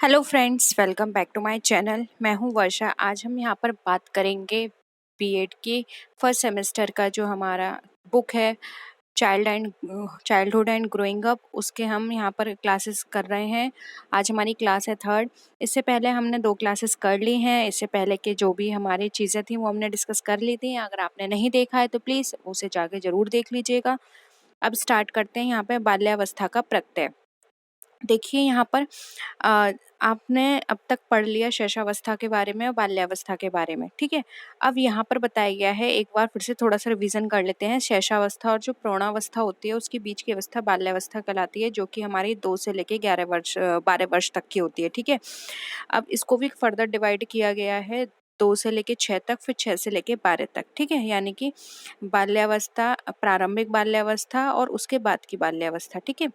Hello friends, welcome back to my channel. मैं हूं वर्षा। आज हम यहां पर बात करेंगे बीएड की फर्स्ट सेमेस्टर का जो हमारा बुक है चाइल्डहुड एंड ग्रोइंग अप, उसके हम यहां पर क्लासेस कर रहे हैं। आज हमारी क्लास है थर्ड। इससे पहले हमने 2 क्लासेस कर ली हैं। इससे पहले के जो भी हमारी चीज़ें थी वो हमने डिस्कस कर ली थी। अगर आपने नहीं देखा है तो प्लीज़ उसे जाके ज़रूर देख लीजिएगा। अब स्टार्ट करते हैं यहाँ पे बाल्यावस्था का प्रत्यय। देखिए यहाँ पर अ, आपने अब तक पढ़ लिया शैशवावस्था के बारे में और बाल्यावस्था के बारे में, ठीक है। अब यहाँ पर बताया गया है, एक बार फिर से थोड़ा सा रिवीजन कर लेते हैं। शैशवावस्था और जो प्रौढ़ावस्था होती है उसके बीच की अवस्था बाल्यावस्था कहलाती है, जो कि हमारी 2 से लेके 12 वर्ष तक की होती है, ठीक है। अब इसको भी फर्दर डिवाइड किया गया है 2 से लेके 6 तक, फिर 6 से लेके 12 तक, ठीक है। यानी कि बाल्यावस्था, प्रारंभिक बाल्यावस्था और उसके बाद की बाल्यावस्था, ठीक है।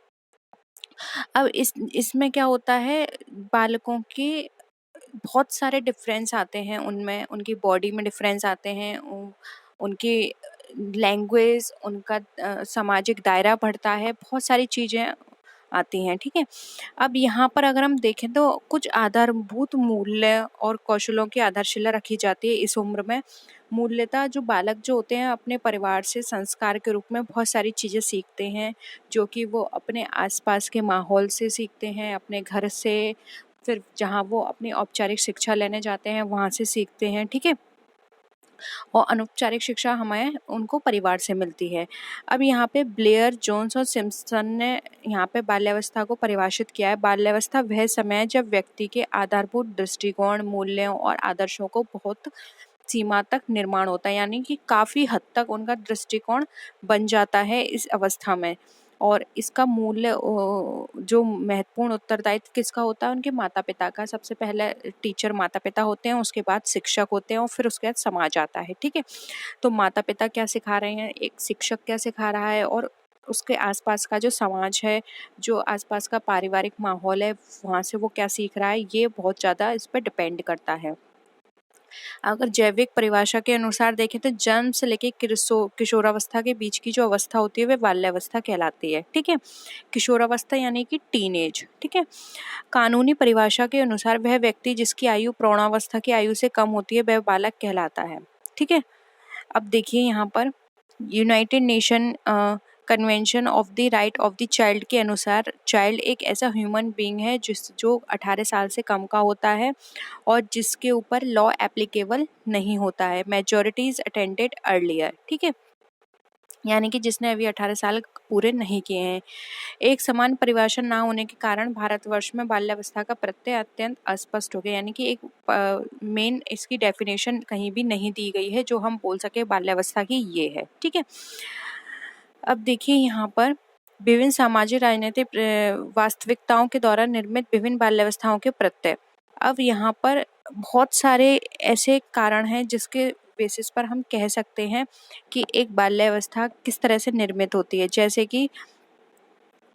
अब इसमें क्या होता है, बालकों की बहुत सारे डिफरेंस आते हैं, उनमें उनकी बॉडी में डिफरेंस आते हैं, उनकी लैंग्वेज, उनका सामाजिक दायरा बढ़ता है, बहुत सारी चीज़ें आती हैं, ठीक है। अब यहाँ पर अगर हम देखें तो कुछ आधारभूत मूल्य और कौशलों की आधारशिला रखी जाती है इस उम्र में। मूल्यता, जो बालक जो होते हैं अपने परिवार से संस्कार के रूप में बहुत सारी चीज़ें सीखते हैं, जो कि वो अपने आसपास के माहौल से सीखते हैं, अपने घर से, फिर जहाँ वो अपनी औपचारिक शिक्षा लेने जाते हैं वहाँ से सीखते हैं, ठीक है। और अनौपचारिक शिक्षा हमें उनको परिवार से मिलती है। अब यहाँ पे ब्लेयर, जोन्स और सिम्पसन ने यहाँ पे बाल्यावस्था को परिभाषित किया है। बाल्यावस्था वह समय है जब व्यक्ति के आधारभूत दृष्टिकोण, मूल्यों और आदर्शों को बहुत सीमा तक निर्माण होता है, यानी कि काफ़ी हद तक उनका दृष्टिकोण बन जाता है इस अवस्था में। और इसका मूल्य जो महत्वपूर्ण उत्तरदायित्व किसका होता है, उनके माता पिता का। सबसे पहले टीचर माता पिता होते हैं, उसके बाद शिक्षक होते हैं और फिर उसके बाद समाज आता है, ठीक है। तो माता पिता क्या सिखा रहे हैं, एक शिक्षक क्या सिखा रहा है, और उसके आसपास का जो समाज है, जो आसपास का पारिवारिक माहौल है, वहाँ से वो क्या सीख रहा है, ये बहुत ज़्यादा इस पर डिपेंड करता है। अगर जैविक परिभाषा के अनुसार देखें तो जन्म से लेकर किशोरावस्था के बीच की जो अवस्था होती है वह बाल्यावस्था कहलाती है, ठीक है। किशोरावस्था यानी कि टीनेज, ठीक है। कानूनी परिभाषा के अनुसार वह व्यक्ति जिसकी आयु प्रौढ़ावस्था की आयु से कम होती है वह बालक कहलाता है, ठीक है। अब देखिए यहाँ पर United nation convention of the right of the child के अनुसार चाइल्ड एक ऐसा ह्यूमन बीइंग है जो 18 साल से कम का होता है और जिसके ऊपर लॉ एप्लीकेबल नहीं होता है। मेजॉरिटीज अटेंडेड अर्लियर, ठीक है। यानी कि जिसने अभी 18 साल पूरे नहीं किए हैं। एक समान परिभाषा ना होने के कारण भारतवर्ष में बाल्यावस्था का प्रत्यय अत्यंत अस्पष्ट हो गया, यानी कि एक मेन इसकी डेफिनेशन कहीं भी नहीं दी गई है जो हम बोल सके बाल्यावस्था की ये है, ठीक है। अब देखिए यहाँ पर विभिन्न सामाजिक राजनीतिक वास्तविकताओं के द्वारा निर्मित विभिन्न बाल्यावस्थाओं के प्रत्यय। अब यहाँ पर बहुत सारे ऐसे कारण हैं जिसके बेसिस पर हम कह सकते हैं कि एक बाल्यावस्था किस तरह से निर्मित होती है। जैसे कि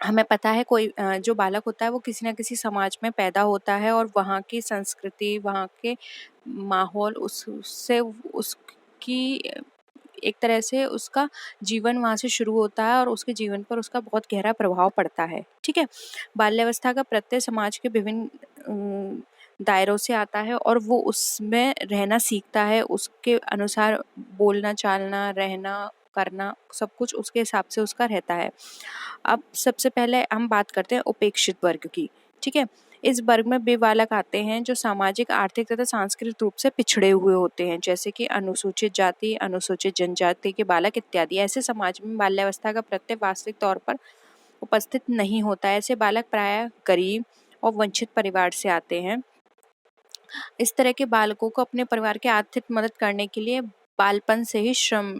हमें पता है कोई जो बालक होता है वो किसी न किसी समाज में पैदा होता है और वहाँ की संस्कृति, वहाँ के माहौल उससे उसकी एक तरह से उसका जीवन वहाँ से शुरू होता है और उसके जीवन पर उसका बहुत गहरा प्रभाव पड़ता है, ठीक है। बाल्यावस्था का प्रत्यय समाज के विभिन्न दायरों से आता है और वो उसमें रहना सीखता है, उसके अनुसार बोलना, चालना, रहना, करना, सब कुछ उसके हिसाब से उसका रहता है। अब सबसे पहले हम बात करते हैं उपेक्षित वर्ग की, ठीक है। इस वर्ग में वे बालक आते हैं जो सामाजिक, आर्थिक तथा सांस्कृतिक रूप से पिछड़े हुए होते हैं, जैसे कि अनुसूचित जाति, अनुसूचित जनजाति के बालक इत्यादि। ऐसे समाज में बाल्यावस्था का प्रत्यय वास्तविक तौर पर उपस्थित नहीं होता है। ऐसे बालक प्रायः गरीब और वंचित परिवार से आते हैं। इस तरह के बालकों को अपने परिवार की आर्थिक मदद करने के लिए बालपन से ही श्रम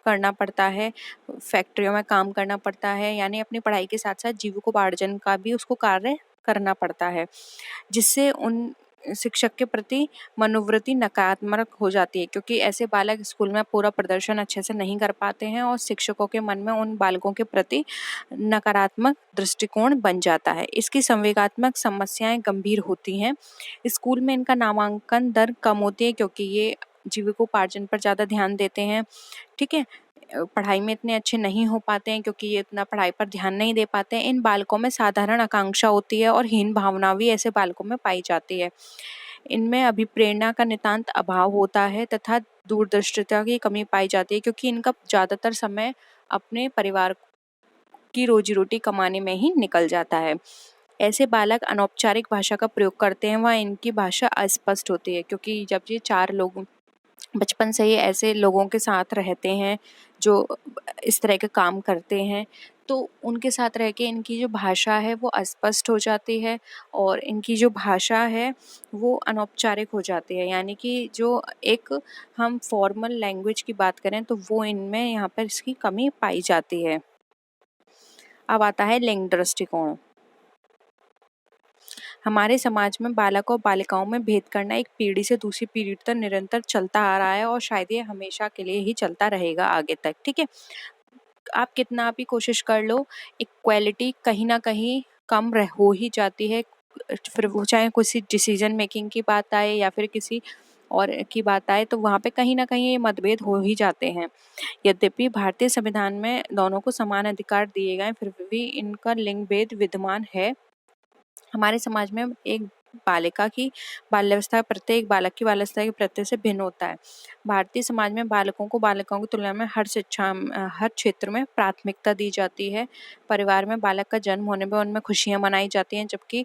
करना पड़ता है, फैक्ट्रियों में काम करना पड़ता है, यानी अपनी पढ़ाई के साथ साथ जीविकोपार्जन का भी उसको कार्य करना पड़ता है, जिससे उन शिक्षक के प्रति मनोवृत्ति नकारात्मक हो जाती है, क्योंकि ऐसे बालक स्कूल में पूरा प्रदर्शन अच्छे से नहीं कर पाते हैं और शिक्षकों के मन में उन बालकों के प्रति नकारात्मक दृष्टिकोण बन जाता है। इसकी संवेगात्मक समस्याएं गंभीर होती हैं। स्कूल में इनका नामांकन दर कम होती है क्योंकि ये जीविकोपार्जन पर ज़्यादा ध्यान देते हैं, ठीक है। पढ़ाई में इतने अच्छे नहीं हो पाते हैं क्योंकि ये इतना पढ़ाई पर ध्यान नहीं दे पाते हैं। इन बालकों में साधारण आकांक्षा होती है और हीन भावना भी ऐसे बालकों में पाई जाती है। इनमें अभिप्रेरणा का नितांत अभाव होता है तथा दूरदृष्टिता की कमी पाई जाती है क्योंकि इनका ज़्यादातर समय अपने परिवार की रोजी रोटी कमाने में ही निकल जाता है। ऐसे बालक अनौपचारिक भाषा का प्रयोग करते हैं, वह इनकी भाषा अस्पष्ट होती है क्योंकि जब ये 4 लोग बचपन से ही ऐसे लोगों के साथ रहते हैं जो इस तरह के काम करते हैं, तो उनके साथ रह के इनकी जो भाषा है वो अस्पष्ट हो जाती है और इनकी जो भाषा है वो अनौपचारिक हो जाती है। यानी कि जो एक हम फॉर्मल लैंग्वेज की बात करें तो वो इनमें यहाँ पर इसकी कमी पाई जाती है। अब आता है लिंग दृष्टिकोण। हमारे समाज में बालक और बालिकाओं में भेद करना एक पीढ़ी से दूसरी पीढ़ी तक निरंतर चलता आ रहा है और शायद ये हमेशा के लिए ही चलता रहेगा आगे तक। ठीक है, आप कितना भी कोशिश कर लो, इक्वालिटी कहीं ना कहीं कम हो ही जाती है। फिर वो चाहे किसी डिसीजन मेकिंग की बात आए या फिर किसी और की बात आए, तो वहाँ पे कहीं ना कहीं ये मतभेद हो ही जाते हैं। यद्यपि भारतीय संविधान में दोनों को समान अधिकार दिए गए, फिर भी इनका लिंग भेद विद्यमान है। हमारे समाज में एक बालिका की बाल्यावस्था प्रत्येक बालक की बाल्यावस्था के प्रत्यय से भिन्न होता है। भारतीय समाज में बालकों को बालिकाओं की तुलना में हर क्षेत्र में प्राथमिकता दी जाती है। परिवार में बालक का जन्म होने पर उनमें खुशियां मनाई जाती हैं, जबकि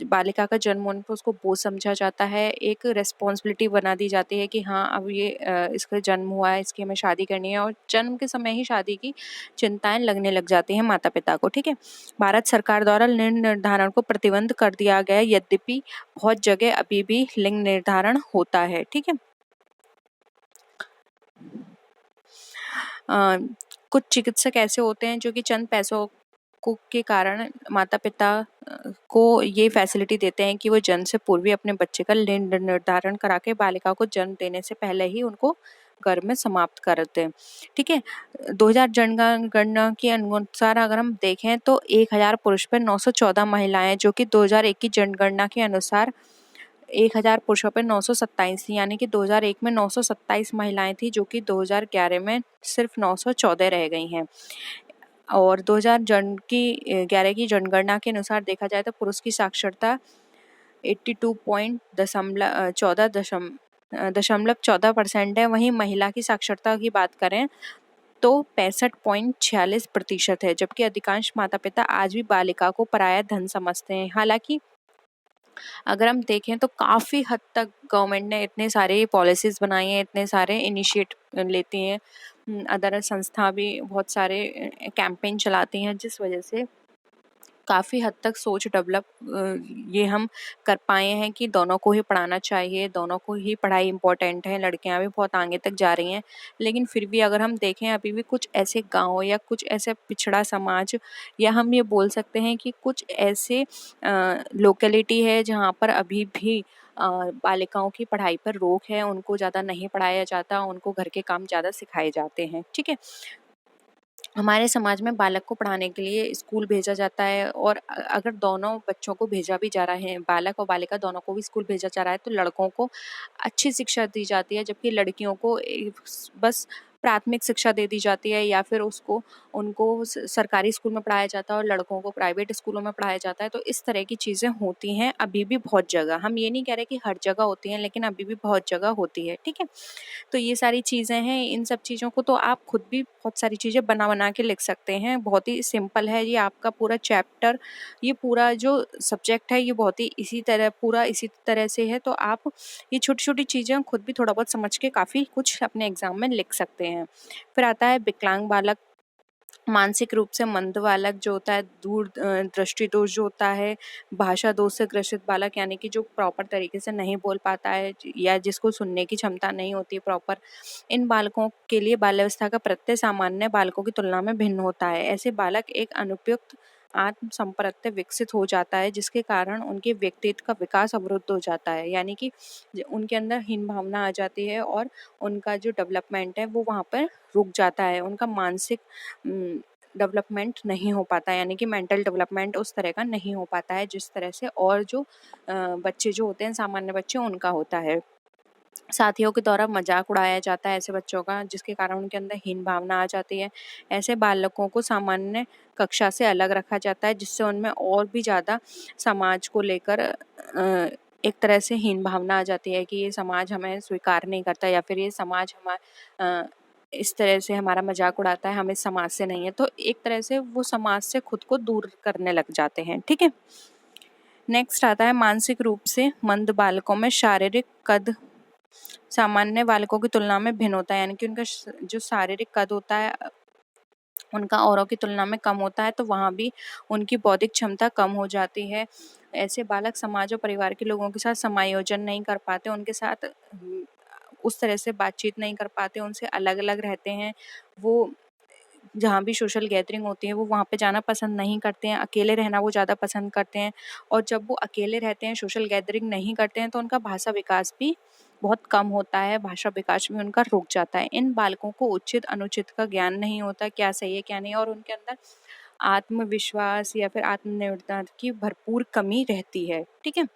बालिका का जन्म होने पर उसको बोझ समझा जाता है। एक रिस्पॉन्सिबिलिटी बना दी जाती है कि हाँ, अब ये इसका जन्म हुआ है, इसकी हमें शादी करनी है, और जन्म के समय ही शादी की चिंताएं लगने लग जाती हैं माता पिता को। ठीक है, भारत सरकार द्वारा लिंग निर्धारण को प्रतिबंध कर दिया गया, यद्यपि बहुत जगह अभी भी लिंग निर्धारण होता है। ठीक है, कुछ चिकित्सक ऐसे होते हैं जो कि चंद पैसों के कारण माता पिता को ये फैसिलिटी देते हैं कि वो जन्म से पूर्व ही अपने बच्चे का लिंग निर्धारण करा के बालिका को जन्म देने से पहले ही उनको गर्भ में समाप्त कर दें। ठीक है, 2000 जनगणना के अनुसार अगर हम देखें तो 1000 पुरुष पर 914 महिलाएं, जो कि 2001 की जनगणना के अनुसार 1000 पुरुषों पर 927 थी। यानी कि 2001 में 927 महिलाएं थी, जो कि 2011 में सिर्फ 914 रह गई हैं। और 2011 की जनगणना के अनुसार देखा जाए तो पुरुष की साक्षरता 82.14% है। वहीं महिला की साक्षरता की बात करें तो 65.46% है, जबकि अधिकांश माता पिता आज भी बालिका को पराया धन समझते हैं। हालांकि अगर हम देखें तो काफ़ी हद तक गवर्नमेंट ने इतने सारे पॉलिसीज़ बनाई हैं, इतने सारे इनिशिएट लेती हैं, अदर संस्था भी बहुत सारे कैंपेन चलाती हैं, जिस वजह से काफ़ी हद तक सोच डेवलप ये हम कर पाए हैं कि दोनों को ही पढ़ाना चाहिए, दोनों को ही पढ़ाई इम्पोर्टेंट है। लड़कियां भी बहुत आगे तक जा रही हैं, लेकिन फिर भी अगर हम देखें अभी भी कुछ ऐसे गांव या कुछ ऐसे पिछड़ा समाज, या हम ये बोल सकते हैं कि कुछ ऐसे लोकेलिटी है जहाँ पर अभी भी बालिकाओं की पढ़ाई पर रोक है, उनको ज़्यादा नहीं पढ़ाया जाता, उनको घर के काम ज़्यादा सिखाए जाते हैं। ठीक है, हमारे समाज में बालक को पढ़ाने के लिए स्कूल भेजा जाता है, और अगर दोनों बच्चों को भेजा भी जा रहा है, बालक और बालिका दोनों को भी स्कूल भेजा जा रहा है, तो लड़कों को अच्छी शिक्षा दी जाती है, जबकि लड़कियों को बस प्राथमिक शिक्षा दे दी जाती है, या फिर उनको सरकारी स्कूल में पढ़ाया जाता है और लड़कों को प्राइवेट स्कूलों में पढ़ाया जाता है। तो इस तरह की चीज़ें होती हैं अभी भी बहुत जगह। हम ये नहीं कह रहे कि हर जगह होती हैं, लेकिन अभी भी बहुत जगह होती है। ठीक है, तो ये सारी चीज़ें हैं। इन सब चीज़ों को तो आप खुद भी बहुत सारी चीज़ें बना के लिख सकते हैं। बहुत ही सिंपल है ये आपका पूरा चैप्टर, ये पूरा जो सब्जेक्ट है ये बहुत ही इसी तरह से है। तो आप ये छोटी-छोटी चीज़ें खुद भी थोड़ा बहुत समझ के काफ़ी कुछ अपने एग्ज़ाम में लिख सकते हैं। फिर आता है विकलांग बालक, मानसिक रूप से मंद बालक जो होता है, दूर दृष्टि दोष जो होता है, भाषा दोष से ग्रसित बालक, यानी कि जो प्रॉपर तरीके से नहीं बोल पाता है या जिसको सुनने की क्षमता नहीं होती है प्रॉपर, इन बालकों के लिए बाल्यावस्था का प्रत्यय सामान्य बालकों की तुलना में भिन्न होता है। ऐसे बालक एक अनुपयुक्त आत्म संप्रत्यय विकसित हो जाता है, जिसके कारण उनके व्यक्तित्व का विकास अवरुद्ध हो जाता है। यानी कि उनके अंदर हीन भावना आ जाती है और उनका जो डेवलपमेंट है वो वहाँ पर रुक जाता है। उनका मानसिक डेवलपमेंट नहीं हो पाता, यानी कि मेंटल डेवलपमेंट उस तरह का नहीं हो पाता है जिस तरह से और जो बच्चे जो होते हैं, सामान्य बच्चे, उनका होता है। साथियों के द्वारा मजाक उड़ाया जाता है ऐसे बच्चों का, जिसके कारण उनके अंदर हीन भावना आ जाती है। ऐसे बालकों को सामान्य कक्षा से अलग रखा जाता है, जिससे उनमें और भी ज़्यादा समाज को लेकर एक तरह से हीन भावना आ जाती है कि ये समाज हमें स्वीकार नहीं करता, या फिर ये समाज इस तरह से हमारा मजाक उड़ाता है, हम इस समाज से नहीं है। तो एक तरह से वो समाज से खुद को दूर करने लग जाते हैं। ठीक है, नेक्स्ट आता है मानसिक रूप से मंद बालकों में शारीरिक कद सामान्य बालकों की तुलना में भिन्न होता है, यानी कि उनका जो शारीरिक कद होता है उनका औरों की तुलना में कम होता है, तो वहाँ भी उनकी बौद्धिक क्षमता कम हो जाती है। ऐसे बालक समाज और परिवार के लोगों के साथ समायोजन नहीं कर पाते, उनके साथ उस तरह से बातचीत नहीं कर पाते, उनसे अलग अलग रहते हैं। वो जहाँ भी सोशल गैदरिंग होती है वो वहाँ पे जाना पसंद नहीं करते हैं, अकेले रहना वो ज़्यादा पसंद करते हैं। और जब वो अकेले रहते हैं, सोशल गैदरिंग नहीं करते हैं, तो उनका भाषा विकास भी बहुत कम होता है, भाषा विकास भी उनका रुक जाता है। इन बालकों को उचित अनुचित का ज्ञान नहीं होता, क्या सही है क्या नहीं, और उनके अंदर आत्मविश्वास या फिर आत्मनिर्भरता की भरपूर कमी रहती है। ठीक है,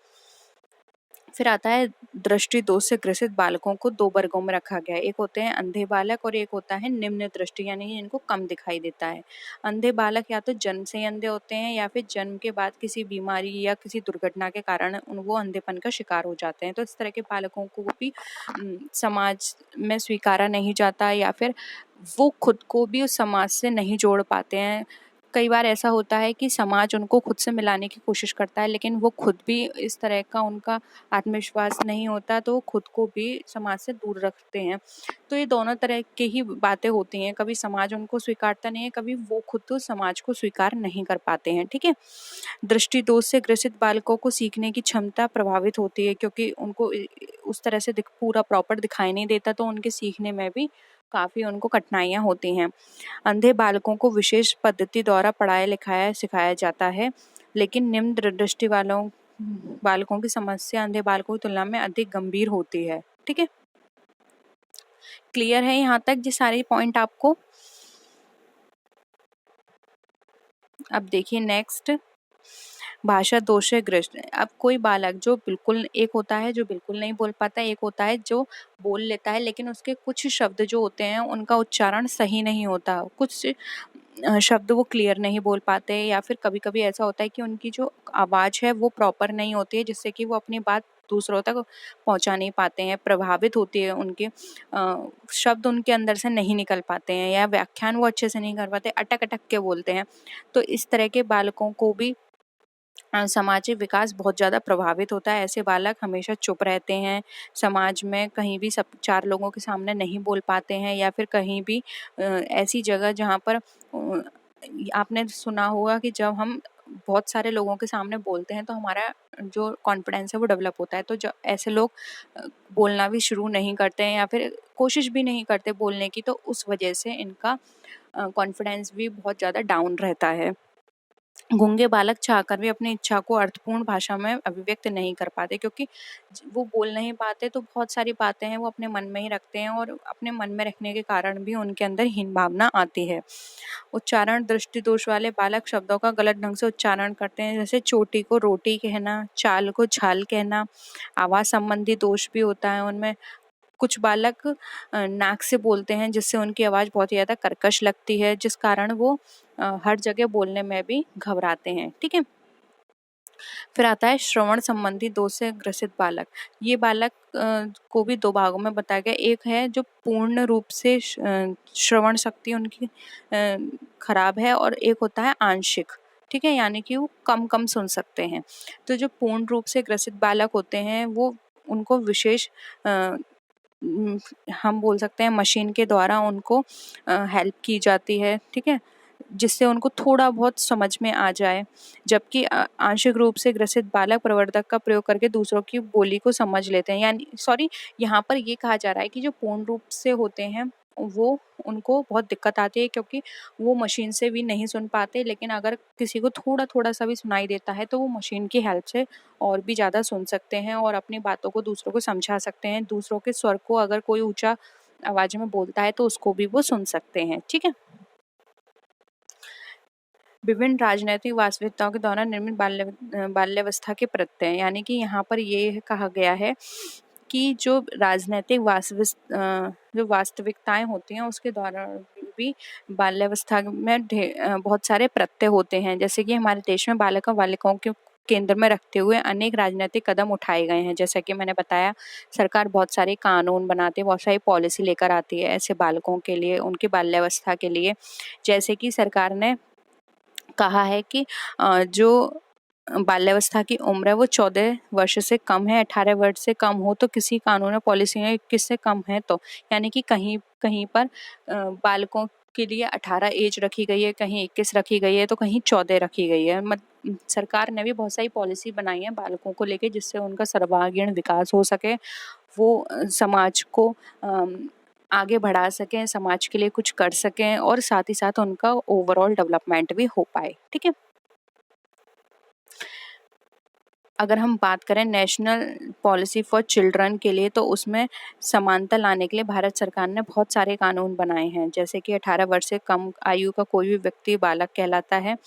फिर आता है दृष्टि दोष से ग्रसित बालकों को दो वर्गों में रखा गया है। एक होते हैं अंधे बालक और एक होता है निम्न दृष्टि, यानी कि इनको कम दिखाई देता है। अंधे बालक या तो जन्म से ही अंधे होते हैं, या फिर जन्म के बाद किसी बीमारी या किसी दुर्घटना के कारण वो अंधेपन का शिकार हो जाते हैं। तो इस तरह के बालकों को भी समाज में स्वीकारा नहीं जाता, या फिर वो खुद को भी उस समाज से नहीं जोड़ पाते हैं। कई बार ऐसा होता है कि समाज उनको खुद से मिलाने की कोशिश करता है, लेकिन वो खुद भी इस तरह का उनका आत्मविश्वास नहीं होता, तो वो खुद को भी समाज से दूर रखते हैं। तो ये दोनों तरह की ही बातें होती हैं, कभी समाज उनको स्वीकारता नहीं है, कभी वो खुद तो समाज को स्वीकार नहीं कर पाते हैं। ठीक है, दृष्टि दोष से ग्रसित बालकों को सीखने की क्षमता प्रभावित होती है, क्योंकि उनको उस तरह से पूरा प्रॉपर दिखाई नहीं देता, तो उनके सीखने में भी काफ़ी उनको कठिनाइयाँ होती हैं। अंधे बालकों को विशेष पद्धति द्वारा पढ़ाया लिखाया सिखाया जाता है, लेकिन निम्न दृष्टि वालों बालकों की समस्या अंधे बालकों की तुलना में अधिक गंभीर होती है। ठीक है, क्लियर है यहाँ तक ये सारे पॉइंट आपको? अब देखिए नेक्स्ट, भाषा दोष से ग्रस्त। अब कोई बालक जो बिल्कुल, एक होता है जो बिल्कुल नहीं बोल पाता, एक होता है जो बोल लेता है, लेकिन उसके कुछ शब्द जो होते हैं उनका उच्चारण सही नहीं होता, कुछ शब्द वो क्लियर नहीं बोल पाते, या फिर कभी कभी ऐसा होता है कि उनकी जो आवाज़ है वो प्रॉपर नहीं होती है, जिससे कि वो अपनी बात दूसरों तक पहुंचा नहीं पाते हैं, प्रभावित होती है, उनके शब्द उनके अंदर से नहीं निकल पाते हैं, या व्याख्यान वो अच्छे से नहीं कर पाते, अटक अटक के बोलते हैं। तो इस तरह के बालकों को भी सामाजिक विकास बहुत ज़्यादा प्रभावित होता है। ऐसे बालक हमेशा चुप रहते हैं, समाज में कहीं भी सब चार लोगों के सामने नहीं बोल पाते हैं, या फिर कहीं भी ऐसी जगह जहाँ पर आपने सुना होगा कि जब हम बहुत सारे लोगों के सामने बोलते हैं तो हमारा जो कॉन्फिडेंस है वो डेवलप होता है। तो जब ऐसे लोग बोलना भी शुरू नहीं करते हैं, या फिर कोशिश भी नहीं करते बोलने की, तो उस वजह से इनका कॉन्फिडेंस भी बहुत ज़्यादा डाउन रहता है। गूंगे बालक चाहकर भी अपनी इच्छा को अर्थपूर्ण भाषा में अभिव्यक्त नहीं कर पाते, क्योंकि वो बोल नहीं पाते, तो बहुत सारी बातें हैं वो अपने मन में ही रखते हैं, और अपने मन में रखने के कारण भी उनके अंदर हीन भावना आती है। उच्चारण दृष्टि दोष वाले बालक शब्दों का गलत ढंग से उच्चारण करते हैं, जैसे चोटी को रोटी कहना, चाल को झाल कहना। आवाज संबंधी दोष भी होता है उनमें। कुछ बालक नाक से बोलते हैं, जिससे उनकी आवाज़ बहुत ही ज़्यादा कर्कश लगती है, जिस कारण वो हर जगह बोलने में भी घबराते हैं। ठीक है, फिर आता है श्रवण संबंधी दोष से ग्रसित बालक। ये बालक को भी दो भागों में बताया गया। एक है जो पूर्ण रूप से श्रवण शक्ति उनकी खराब है, और एक होता है आंशिक। ठीक है, यानी कि वो कम कम सुन सकते हैं। तो जो पूर्ण रूप से ग्रसित बालक होते हैं वो उनको विशेष हम बोल सकते हैं मशीन के द्वारा उनको हेल्प की जाती है। ठीक है, जिससे उनको थोड़ा बहुत समझ में आ जाए, जबकि आंशिक रूप से ग्रसित बालक प्रवर्धक का प्रयोग करके दूसरों की बोली को समझ लेते हैं। यानी यहाँ पर ये कहा जा रहा है कि जो पूर्ण रूप से होते हैं वो उनको बहुत दिक्कत आती है, क्योंकि वो मशीन से भी नहीं सुन पाते, लेकिन अगर किसी को थोड़ा थोड़ा सा भी सुनाई देता है तो वो मशीन की हेल्प से और भी ज़्यादा सुन सकते हैं, और अपनी बातों को दूसरों को समझा सकते हैं। दूसरों के स्वर को अगर कोई ऊंचा आवाज में बोलता है तो उसको भी वो सुन सकते हैं। ठीक है, विभिन्न राजनैतिक वास्तविकताओं के दौरान निर्मित बाल्यावस्था के प्रत्यय, यानी कि यहाँ पर ये कहा गया है कि जो राजनैतिक जो वास्तविकताएं होती हैं उसके दौरान भी बाल्यावस्था में बहुत सारे प्रत्यय होते हैं। जैसे कि हमारे देश में बालक और बालिकाओं के केंद्र में रखते हुए अनेक राजनीतिक कदम उठाए गए हैं। जैसा कि मैंने बताया, सरकार बहुत सारे कानून बनाती है, बहुत सारी पॉलिसी लेकर आती है ऐसे बालकों के लिए, उनकी बाल्यावस्था के लिए। जैसे कि सरकार ने कहा है कि जो बाल्यावस्था की उम्र है वो 14 वर्ष से कम है, 18 वर्ष से कम हो तो किसी कानून या पॉलिसी में 21 से कम है तो, यानी कि कहीं कहीं पर बालकों के लिए 18 एज रखी गई है, कहीं 21 रखी गई है तो कहीं 14 रखी गई है। सरकार ने भी बहुत सारी पॉलिसी बनाई है बालकों को लेके, जिससे उनका सर्वांगीण विकास हो सके, वो समाज को आगे बढ़ा सकें, समाज के लिए कुछ कर सकें और साथ ही साथ उनका ओवरऑल डेवलपमेंट भी हो पाए। ठीक है। अगर हम बात करें नेशनल पॉलिसी फॉर चिल्ड्रन के लिए, तो उसमें समानता लाने के लिए भारत सरकार ने बहुत सारे कानून बनाए हैं। जैसे कि 18 वर्ष से कम आयु का कोई भी व्यक्ति बालक कहलाता है।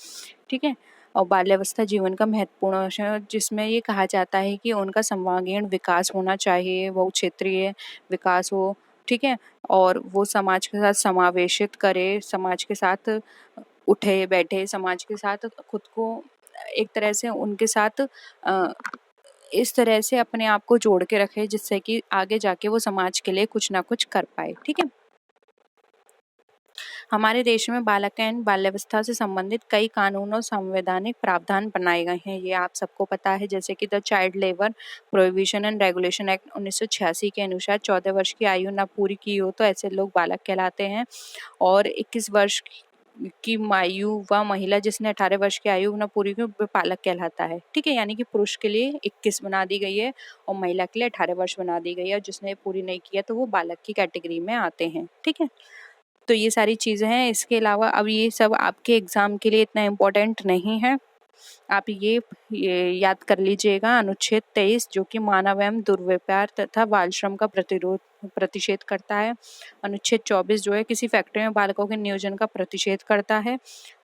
ठीक है। और बाल्यावस्था जीवन का महत्वपूर्ण अंश है, जिसमें ये कहा जाता है कि उनका सर्वांगीण विकास होना चाहिए, बहु क्षेत्रीय विकास हो। ठीक है। और वो समाज के साथ समावेशित करे, समाज के साथ उठे बैठे, समाज के साथ खुद को एक तरह से उनके साथ इस तरह से अपने आप को जोड़ के रखे, जिससे कि आगे जाके वो समाज के लिए कुछ ना कुछ कर पाए। ठीक है। हमारे देश में बालक एवं बाल्यावस्था से संबंधित कई कानून और संवैधानिक प्रावधान बनाए गए हैं, ये आप सबको पता है। जैसे कि the child labour prohibition and regulation act 1986 के अनुसार 14 वर्ष की आयु न पूरी की हो तो ऐसे लोग बालक कहलाते हैं। और 21 वर्ष की आयु व महिला जिसने 18 वर्ष की आयु न पूरी की वो बालक कहलाता है। ठीक है। यानी कि पुरुष के लिए 21 बना दी गई है और महिला के लिए 18 वर्ष बना दी गई है, और जिसने पूरी नहीं किया तो वो बालक की कैटेगरी में आते हैं। ठीक है। तो ये सारी चीज़ें हैं। इसके अलावा अब ये सब आपके एग्जाम के लिए इतना इम्पोर्टेंट नहीं है, आप ये याद कर लीजिएगा। अनुच्छेद 23 जो कि मानव एवं दुर्व्यवहार तथा बाल श्रम का प्रतिषेध करता है। अनुच्छेद 24 जो है किसी फैक्ट्री में बालकों के नियोजन का प्रतिषेध करता है।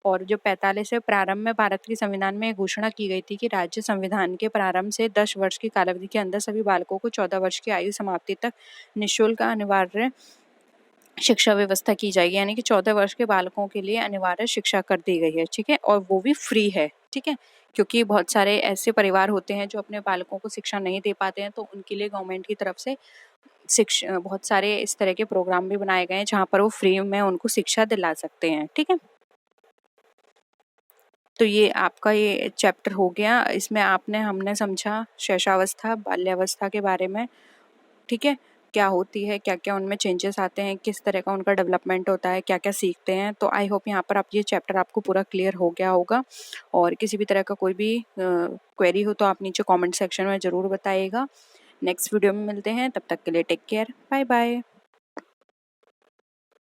और जो 45 से प्रारंभ में भारत के संविधान में घोषणा की गई थी कि राज्य संविधान के प्रारंभ से 10 वर्ष की कालावधि के अंदर सभी बालकों को 14 वर्ष की आयु समाप्ति तक निःशुल्क अनिवार्य शिक्षा व्यवस्था की जाएगी, यानी कि 14 वर्ष के बालकों के लिए अनिवार्य शिक्षा कर दी गई है। ठीक है। और वो भी फ्री है। ठीक है। क्योंकि बहुत सारे ऐसे परिवार होते हैं जो अपने बालकों को शिक्षा नहीं दे पाते हैं, तो उनके लिए गवर्नमेंट की तरफ से बहुत सारे इस तरह के प्रोग्राम भी बनाए गए हैं जहाँ पर वो फ्री में उनको शिक्षा दिला सकते हैं। ठीक है। तो ये आपका ये चैप्टर हो गया। इसमें हमने समझा शैशवावस्था, बाल्यावस्था के बारे में। ठीक है। क्या होती है, क्या क्या उनमें चेंजेस आते हैं, किस तरह का उनका डेवलपमेंट होता है, क्या क्या सीखते हैं। तो आई होप यहाँ पर ये चैप्टर आपको पूरा क्लियर हो गया होगा। और किसी भी तरह का कोई भी क्वेरी हो तो आप नीचे कमेंट सेक्शन में ज़रूर बताइएगा। नेक्स्ट वीडियो में मिलते हैं, तब तक के लिए टेक केयर, बाय बाय।